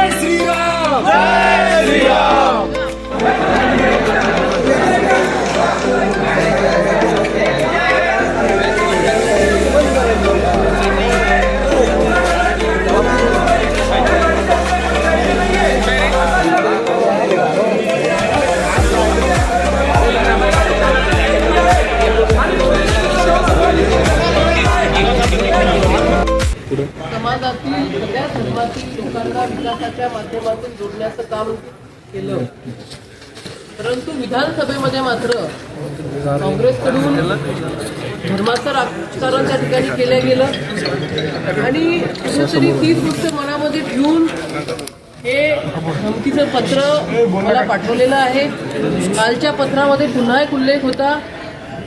जय श्रीराम, जय श्रीराम। समाजातील सगळ्या धर्मातील लोकांना विकासाच्या माध्यमातून जोडण्याचं काम केलं, परंतु विधानसभेमध्ये मात्र काँग्रेसकडून धर्माचं राजकारण त्या ठिकाणी केलं गेलं आणि कुठेतरी तीच गोष्ट मनामध्ये ठेवून हे धमकीचं पत्र मला पाठवलेलं आहे। कालच्या पत्रामध्ये पुन्हा एक उल्लेख होता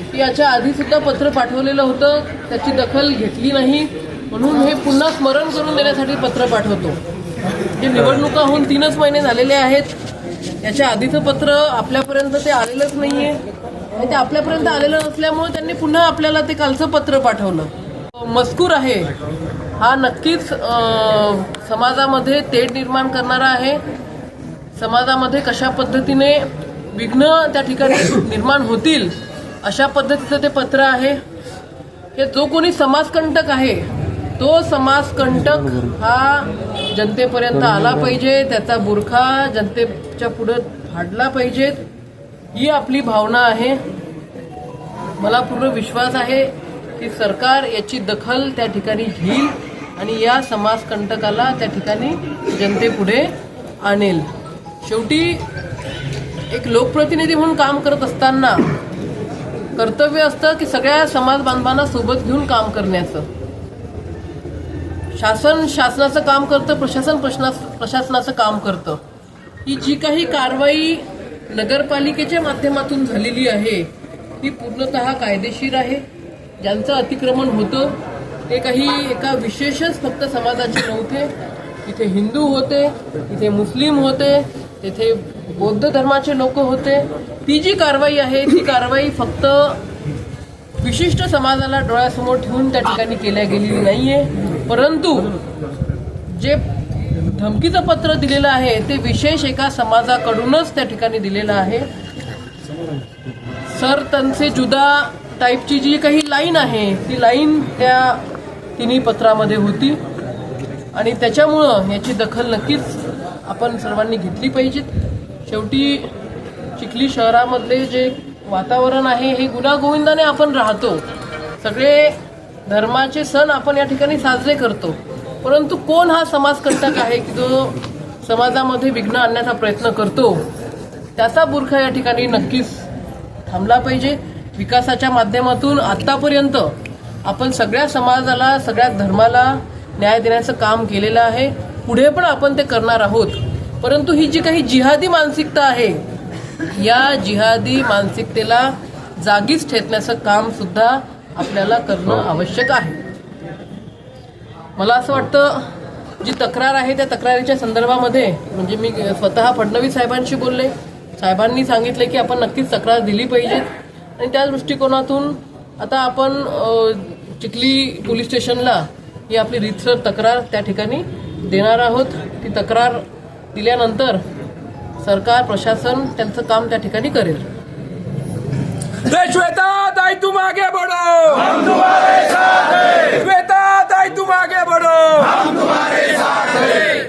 की याच्या आधी सुद्धा पत्र पाठवलेलं होतं, त्याची दखल घेतली नाही, म्हणून हे पुन्हा स्मरण करून देण्यासाठी पत्र पाठवतो। हे निवडणुका होऊन 3च महिने झालेले आहेत, याच्या आधीचं पत्र आपल्यापर्यंत ते आलेलंच नाहीये आणि ते आपल्यापर्यंत आलेलं नसल्यामुळे त्यांनी पुन्हा आपल्याला ते कालचं पत्र पाठवलं। मजकूर आहे हा नक्कीच समाजामध्ये तेढ निर्माण करणारा आहे। समाजामध्ये कशा पद्धतीने विघ्न त्या ठिकाणी निर्माण होतील अशा पद्धतीचं ते पत्र आहे। हे जो कोणी समाजकंटक आहे तो समाजकंटक हा जनतेपर्यंत आला पाहिजे, त्याचा बुरखा जनतेच्या पुढे फाडला पाहिजे, ही आपली भावना आहे। मला पूर्ण विश्वास आहे की सरकार याची दखल त्या ठिकाणी घेईल आणि या समाजकंटकाला त्या ठिकाणी जनतेपुढे आणेल। शेवटी एक लोकप्रतिनिधी म्हणून काम करत असताना कर्तव्य असतं की सगळ्या समाज बांधवांना सोबत घेऊन काम करण्याचं। शासन शासनाचं काम करतं, प्रशासन प्रशासनाचं काम करतं। ही जी काही कारवाई नगरपालिकेच्या माध्यमातून झालेली आहे ती पूर्णतः कायदेशीर आहे। ज्यांचं अतिक्रमण होतं ते काही एका विशेषच फक्त समाजाचे नव्हते, इथे हिंदू होते, इथे मुस्लिम होते, तिथे बौद्ध धर्माचे लोक होते। ती जी कारवाई आहे ती कारवाई फक्त विशिष्ट समाजाला डोळ्यासमोर ठेवून त्या ठिकाणी केल्या गेलेली नाहीये, परंतु जे धमकीचं पत्र दिलेलं आहे ते विशेष एका समाजाकडूनच त्या ठिकाणी दिलेलं आहे। सर तनसे जुदा टाईपची जी काही लाईन आहे ती लाईन त्या तिन्ही पत्रामध्ये होती आणि त्याच्यामुळं याची दखल नक्कीच आपण सर्वांनी घेतली पाहिजे। शेवटी चिखली शहरामधले जे वातावरण आहे हे गुण्यागोविंदाने आपण राहतो, सगळे धर्माचे सण आपण या ठिकाणी साजरे करतो, परंतु कोण हा समाजकंटक आहे की जो समाजामध्ये विघ्न आणण्याचा प्रयत्न करतो, त्याचा बुरखा या ठिकाणी नक्कीच थांबला पाहिजे। विकासाच्या माध्यमातून आतापर्यंत आपण सगळ्या समाजाला, सगळ्या धर्माला न्याय देण्याचं काम केलेलं आहे, पुढे पण आपण ते करणार आहोत। परंतु ही जी काही जिहादी मानसिकता आहे या जिहादी मानसिकतेला जागीच ठेचण्याचं काम सुद्धा आपल्याला करणं आवश्यक आहे। मला असं वाटतं जी तक्रार आहे त्या तक्रारीच्या संदर्भामध्ये म्हणजे मी स्वतः फडणवीस साहेबांशी बोलले, साहेबांनी सांगितले की आपण नक्कीच तक्रार दिली पाहिजे आणि त्या दृष्टिकोनातून आता आपण चिखली पोलीस स्टेशनला ही आपली रीतसर तक्रार त्या ठिकाणी देणार आहोत। ती तक्रार दिल्यानंतर सरकार प्रशासन त्यांचं काम त्या ठिकाणी करेल। श्वेता ताई तुम आगे बढ़ो, हम तुम्हारे साथ हैं। श्वेता ताई तुम आगे बढ़ो, हम तुम्हारे साथ हैं।